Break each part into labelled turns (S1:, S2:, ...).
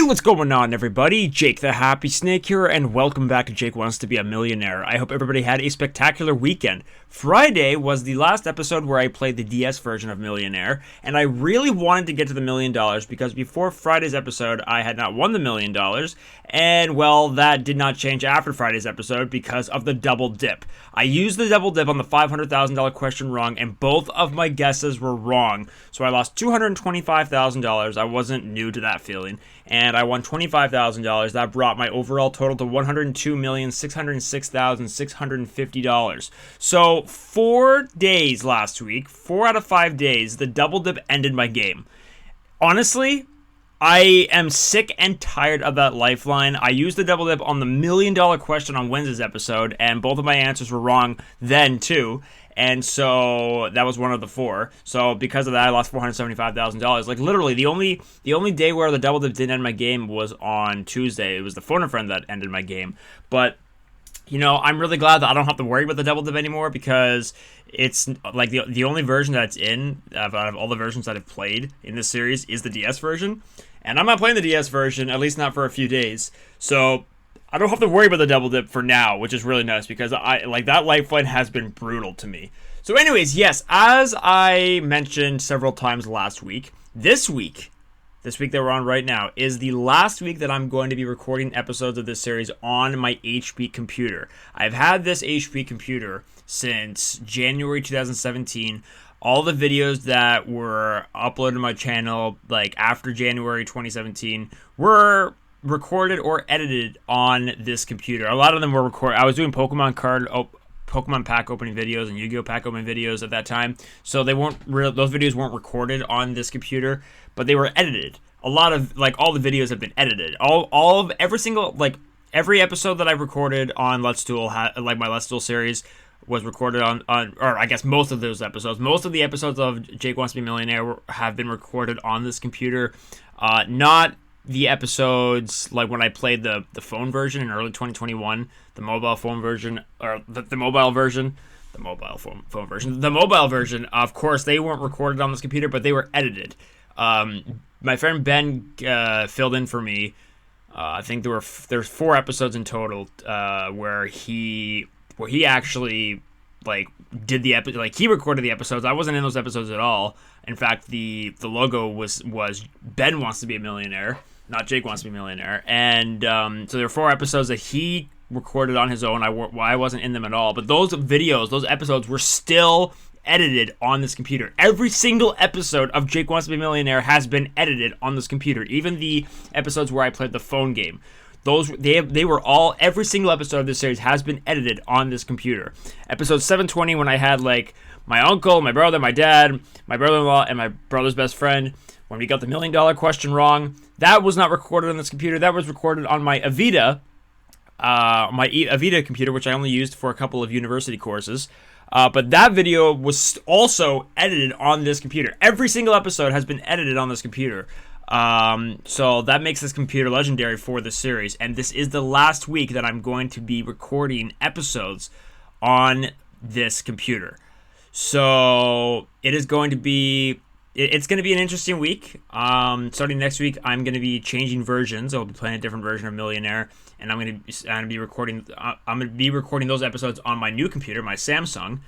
S1: What's going on, everybody? Jake the Happy Snake here, and welcome back to Jake Wants to Be a Millionaire. I hope everybody had a spectacular weekend. Friday was the last episode where I played the DS version of Millionaire, and I really wanted to get to the $1 million because before Friday's episode, I had not won the $1 million, and well, that did not change after Friday's episode because of the double dip. I used the double dip on the $500,000 question wrong, and both of my guesses were wrong, so I lost $225,000. I wasn't new to that feeling, and I won $25,000. That brought my overall total to $102,606,650. So 4 days last week, 4 out of 5 days, the double dip ended my game. Honestly, I am sick and tired of that lifeline. I used the double dip on the $1 million question on Wednesday's episode, and both of my answers were wrong then too. And so that was one of the 4. So because of that, I lost $475,000. Like literally, the only day where the double dip didn't end my game was on Tuesday. It was the phone a friend that ended my game. But I'm really glad that I don't have to worry about the double dip anymore because it's like the only version that's in out of all the versions that I've played in this series is the DS version. And I'm not playing the DS version, at least not for a few days. So I don't have to worry about the double dip for now, which is really nice because that lifeline has been brutal to me. So anyways, yes, as I mentioned several times last week, this week that we're on right now is the last week that I'm going to be recording episodes of this series on my HP computer. I've had this HP computer since January 2017. All the videos that were uploaded to my channel, like after January 2017, were recorded or edited on this computer. A lot of them were recorded. I was doing Pokemon pack opening videos and Yu-Gi-Oh pack opening videos at that time, so those videos weren't recorded on this computer, but they were edited. A lot of all the videos have been edited. Every episode that I've recorded on Let's Duel, my Let's Duel series, was recorded on, or I guess most of those episodes. Most of the episodes of Jake Wants to Be a Millionaire have been recorded on this computer. Not the episodes like when I played the phone version in early 2021, the mobile phone version, or the mobile version, the mobile phone version. The mobile version, of course, they weren't recorded on this computer, but they were edited. My friend Ben filled in for me. I think there's 4 episodes in total where he actually did the episode, he recorded the episodes. I wasn't in those episodes at all. In fact, the logo was Ben Wants to Be a Millionaire, not Jake Wants to Be a Millionaire. And so there are 4 episodes that he recorded on his own. I wasn't in them at all. But those episodes were still edited on this computer. Every single episode of Jake Wants to Be a Millionaire has been edited on this computer. Even the episodes where I played the phone game. Every single episode of this series has been edited on this computer. Episode 720, when I had my uncle, my brother, my dad, my brother-in-law, and my brother's best friend, when we got the $1 million question wrong, that was not recorded on this computer. That was recorded on my Avita, computer, which I only used for a couple of university courses. But that video was also edited on this computer. Every single episode has been edited on this computer. So that makes this computer legendary for the series, and this is the last week that I'm going to be recording episodes on this computer. So it's going to be an interesting week. Starting next week, I'm going to be changing versions. I'll be playing a different version of Millionaire, and I'm going to be recording those episodes on my new computer, my Samsung.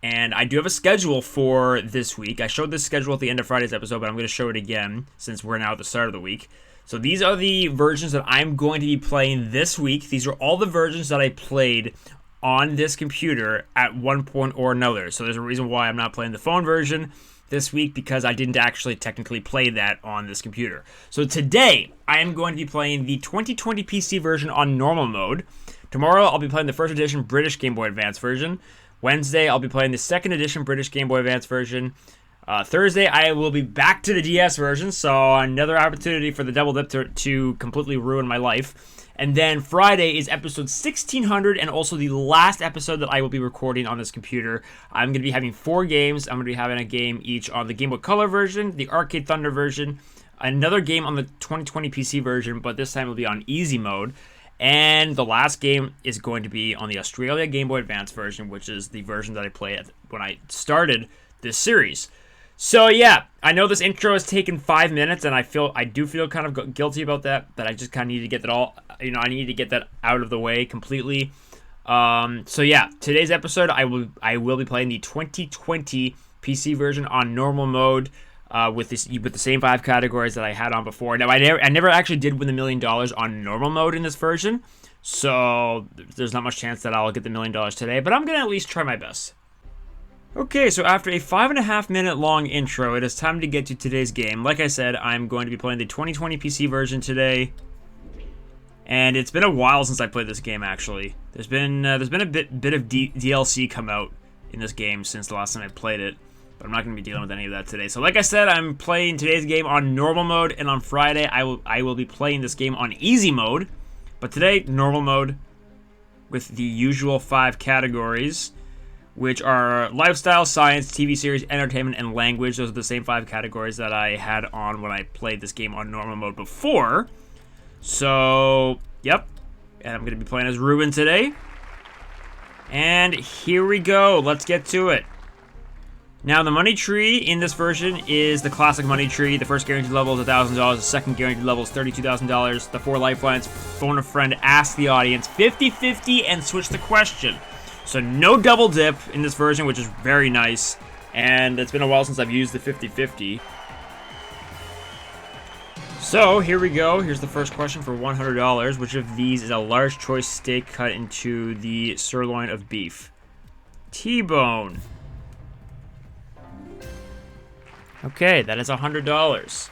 S1: And I do have a schedule for this week. I showed this schedule at the end of Friday's episode, but I'm going to show it again since we're now at the start of the week. So these are the versions that I'm going to be playing this week. These are all the versions that I played on this computer at one point or another. So there's a reason why I'm not playing the phone version this week, because I didn't actually technically play that on this computer. So today, I am going to be playing the 2020 PC version on normal mode. Tomorrow, I'll be playing the first edition British Game Boy Advance version. Wednesday, I'll be playing the second edition British Game Boy Advance version. Thursday, I will be back to the DS version, so another opportunity for the double dip to completely ruin my life. And then Friday is episode 1600, and also the last episode that I will be recording on this computer. I'm going to be having 4 games. I'm going to be having a game each on the Game Boy Color version, the Arcade Thunder version, another game on the 2020 PC version, but this time it'll be on easy mode. And the last game is going to be on the Australia Game Boy Advance version, which is the version that I played when I started this series. So yeah, I know this intro has taken 5 minutes, and I do feel kind of guilty about that. That I just kind of need to get that all, I need to get that out of the way completely. So yeah, today's episode I will be playing the 2020 PC version on normal mode, with the same 5 categories that I had on before. Now I never actually did win the $1 million on normal mode in this version, so there's not much chance that I'll get the $1 million today. But I'm gonna at least try my best. Okay, so after a 5.5 minute long intro, it is time to get to today's game. Like I said, I'm going to be playing the 2020 PC version today, and it's been a while since I played this game. Actually, there's been a bit of DLC come out in this game since the last time I played it, but I'm not going to be dealing with any of that today. So, like I said, I'm playing today's game on normal mode, and on Friday I will be playing this game on easy mode. But today, normal mode with the usual 5 categories, which are lifestyle, science, TV series, entertainment, and language. Those are the same 5 categories that I had on when I played this game on normal mode before. So, yep. And I'm going to be playing as Ruben today. And here we go. Let's get to it. Now, the money tree in this version is the classic money tree. The first guaranteed level is $1,000. The second guaranteed level is $32,000. The 4 lifelines, phone a friend, ask the audience, 50-50, and switch the question. So no double dip in this version, which is very nice. And it's been a while since I've used the 50-50. So here we go. Here's the first question for $100. Which of these is a large choice steak cut into the sirloin of beef? T-bone. Okay, that is $100. Let's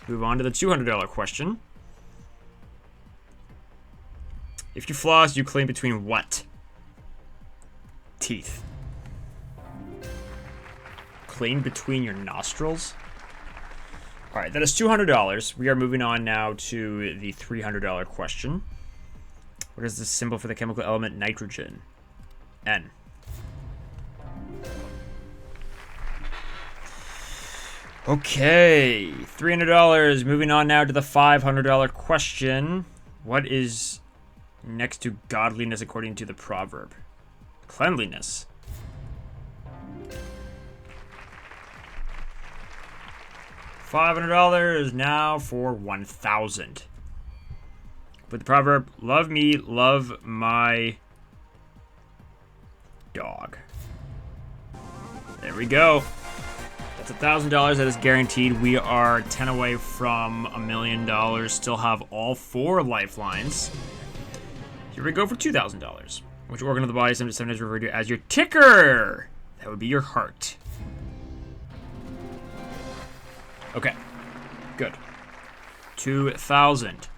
S1: move on to the $200 question. If you floss, you clean between what? Teeth. Clean between your nostrils? Alright, that is $200. We are moving on now to the $300 question. What is the symbol for the chemical element nitrogen? N. Okay, $300. Moving on now to the $500 question. What is next to godliness according to the proverb? Cleanliness. $500 now for $1,000. With the proverb, love me, love my dog. There we go. That's $1,000. That is guaranteed. We are 10 away from $1 million. Still have all 4 lifelines. Here we go for $2,000. Which organ of the body is sometimes referred to as your ticker? That would be your heart. Okay. Good. 2,000.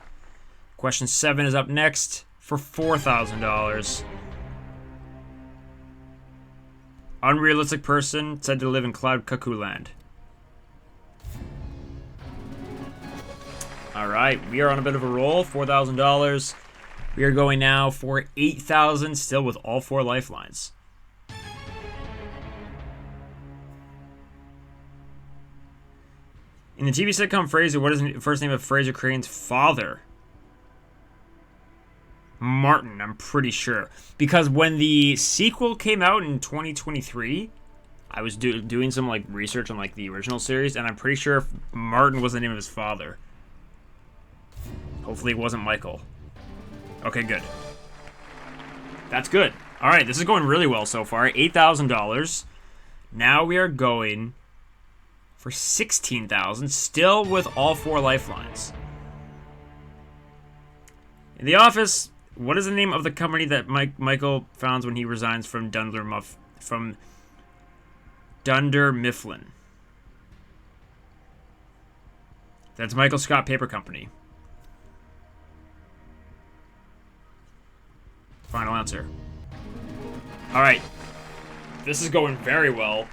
S1: Question 7 is up next for $4,000. Unrealistic person said to live in Cloud Cuckoo Land. Alright, we are on a bit of a roll. $4,000. We are going now for $8,000, still with all 4 lifelines. In the TV sitcom Frasier, what is the first name of Frasier Crane's father? Martin, I'm pretty sure. Because when the sequel came out in 2023, I was doing some research on the original series, and I'm pretty sure Martin was the name of his father. Hopefully it wasn't Michael. Okay, good. That's good. All right, this is going really well so far. $8,000. Now we are going for $16,000, still with all 4 lifelines. In The Office, what is the name of the company that Michael founds when he resigns from Dunder Mifflin? That's Michael Scott Paper Company. Final answer. Alright. This is going very well.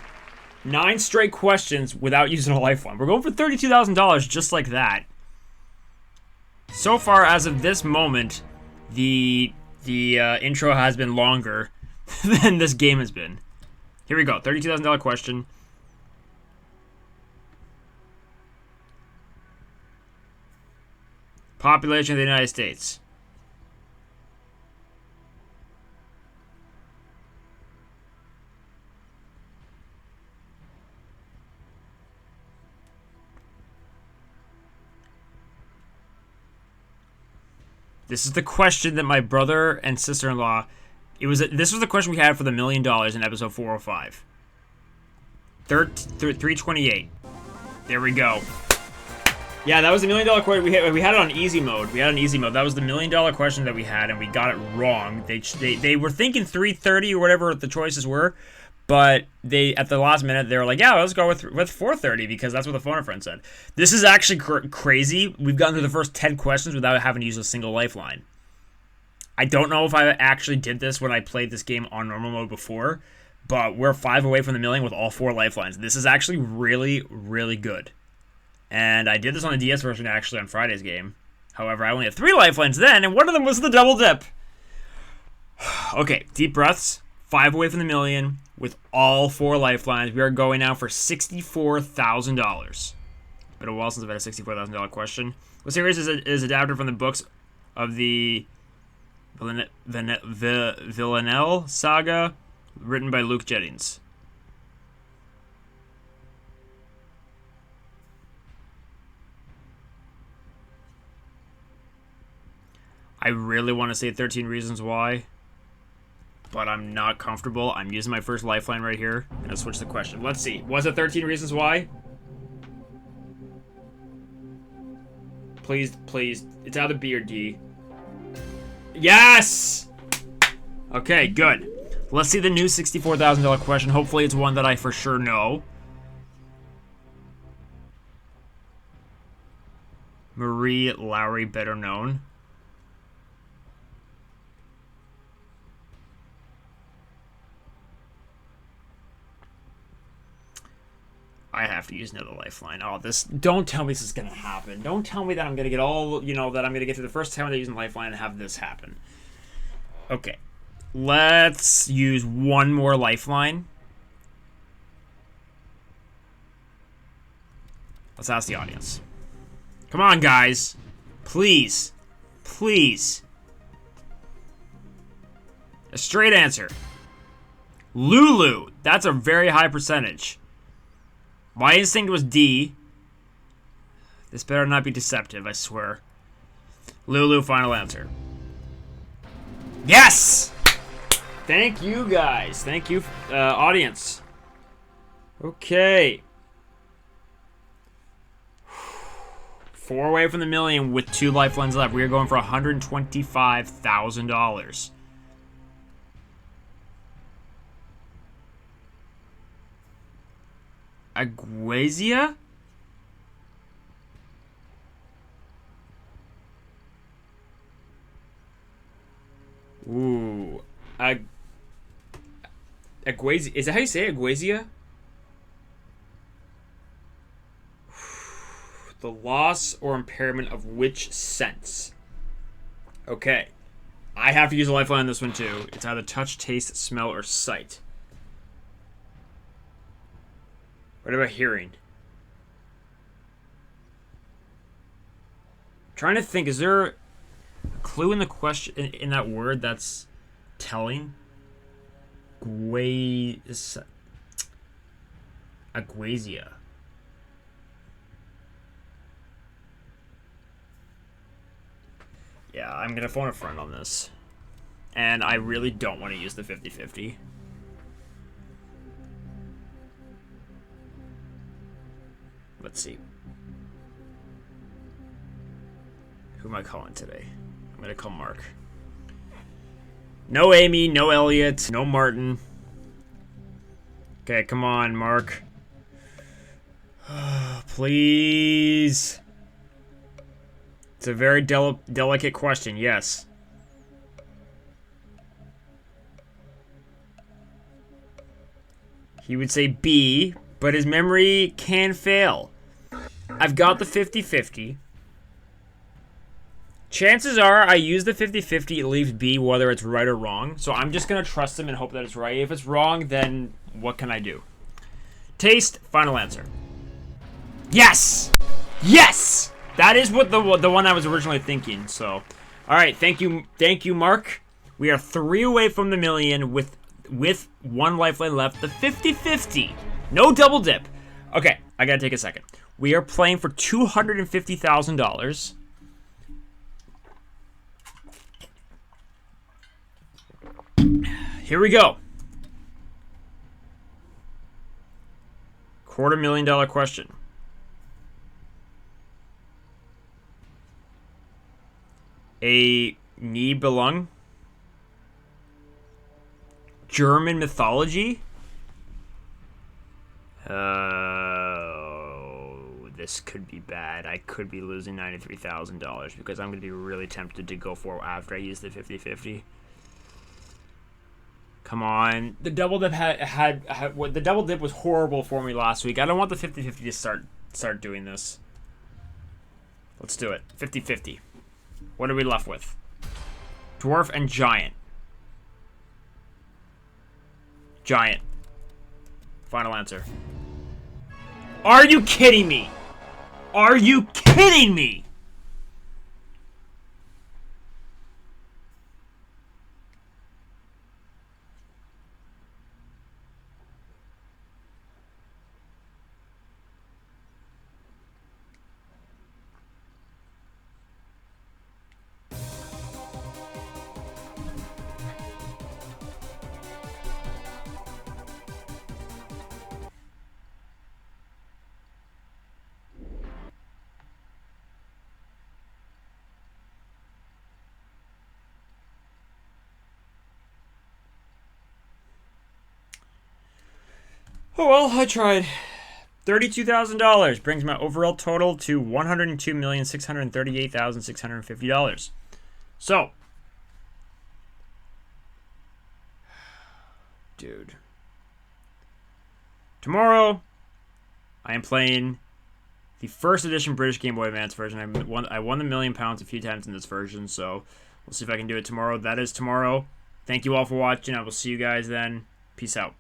S1: 9 straight questions without using a lifeline. We're going for $32,000 just like that. So far, as of this moment, the intro has been longer than this game has been. Here we go. $32,000 question. Population of the United States. This is the question that my brother and sister-in-law... This was the question we had for the $1 million in episode 405. 328. There we go. Yeah, that was the $1 million question. We had it on easy mode. That was the $1 million question that we had, and we got it wrong. They were thinking 330 or whatever the choices were, but they at the last minute they were like, yeah, let's go with 430 because that's what the phone a friend said. This is actually crazy. We've gotten through the first 10 questions without having to use a single lifeline. I don't know if I actually did this when I played this game on normal mode before, but we're 5 away from the million with all 4 lifelines. This is actually really, really good. And I did this on the DS version actually on Friday's game. However, I only had 3 lifelines then, and one of them was the double dip. Okay, deep breaths. 5 away from the million with all 4 lifelines. We are going now for $64,000. It's been a while since I've had a $64,000 question. What series is adapted from the books of the Villanelle saga, written by Luke Jennings? I really want to say 13 Reasons Why, but I'm not comfortable. I'm using my first lifeline right here. I'm going to switch the question. Let's see. Was it 13 Reasons Why? Please, please. It's either B or D. Yes! Okay, good. Let's see the new $64,000 question. Hopefully it's one that I for sure know. Marie Lowry, better known. I have to use another lifeline. Oh, this... Don't tell me this is going to happen. Don't tell me that I'm going to get all... You know, that I'm going to get to the first time without using lifeline and have this happen. Okay. Let's use one more lifeline. Let's ask the audience. Come on, guys. Please. Please. A straight answer. Lulu. That's a very high percentage. My instinct was D. This better not be deceptive, I swear. Lulu, final answer. Yes! Thank you, guys. Thank you, audience. Okay. 4 away from the million with 2 lifelines left. We are going for $125,000. Aguasia? Ooh. Aguasia. Is that how you say it? Aguasia? The loss or impairment of which sense? Okay. I have to use a lifeline on this one too. It's either touch, taste, smell, or sight. What about hearing? I'm trying to think, is there a clue in the question in that word that's telling? Aguasia. Yeah, I'm gonna phone a friend on this. And I really don't want to use the 50-50. Let's see. Who am I calling today? I'm gonna call Mark. No Amy, no Elliot, no Martin. Okay, come on, Mark. Please. It's a very delicate question, yes. He would say B, but his memory can fail. I've got the 50-50. Chances are I use the 50-50, it leaves B whether it's right or wrong. So I'm just going to trust him and hope that it's right. If it's wrong, then what can I do? Taste, final answer. Yes! Yes! That is what the one I was originally thinking. So, all right, thank you, Mark. We are 3 away from the million with 1 lifeline left. The 50-50. No double dip. Okay, I got to take a second. We are playing for $250,000. Here we go. $250,000 question. A Nibelung. German mythology. This could be bad. I could be losing $93,000 because I'm going to be really tempted to go for it after I use the 50-50. Come on. The double dip the double dip was horrible for me last week. I don't want the 50-50 to start doing this. Let's do it. 50-50. What are we left with? Dwarf and giant. Giant. Final answer. Are you kidding me? Are you kidding me? Oh well, I tried. $32,000 brings my overall total to $102,638,650. So, dude, tomorrow I am playing the first edition British Game Boy Advance version. I won the £1,000,000 a few times in this version, so we'll see if I can do it tomorrow. That is tomorrow. Thank you all for watching. I will see you guys then. Peace out.